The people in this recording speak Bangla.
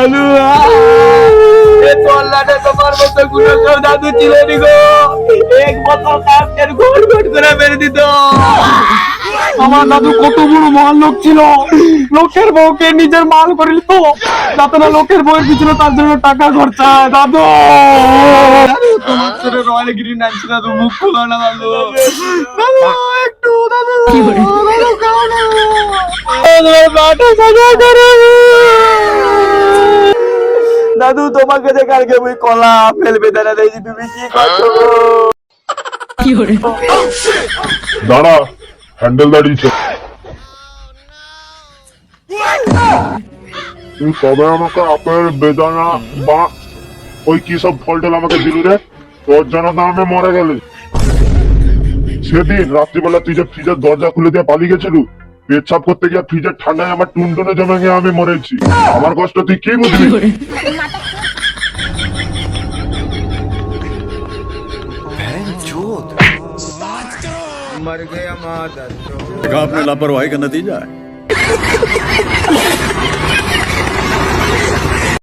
দাদু কল্যাণে তোমার মতো গুলো দাদু ছিল নি গো, এক বোতল কাপের গোল গোল করে মেরে দিত। আমার দাদু কত বড় মহান লোক ছিল, লোকের বউকে নিজের মাল করে নিত যাতে না লোকের বউয়ের পিছনে তার জন্য টাকা খরচায়। দাদু দাদু তোমার ছেলে রয়্যাল গ্রিন আনছি দাদু, মুখ খুলো না দাদু। দাদু একটু দাদু দাদু খাও না। দাদু তোমাকে যে কালকে ওই কলা ফেলবে দাদা, দেখি তুমি কি করছো গো? দাঁড়া, হ্যান্ডেল দাঁড়িয়েছে। তুই কবে আমাকে আপেল, বেদানা বা ওই কি সব ফল টল আমাকে দিলি রে? তোর জন্য তো আমি মরে গেলি। সেদিন রাত্রিবেলা তুই যে ফ্রিজের দরজা খুলে দিয়ে পালিয়ে গেছিলু, পেচ্ছাপ করতে গিয়ে ফ্রিজের ঠান্ডায় আমার টুনটুনে জমে গিয়ে আমি মরেছি। আমার কষ্ট তুই কি বুঝবি? मर गया मादर चोद। देखा आपने लापरवाही का नतीजा है।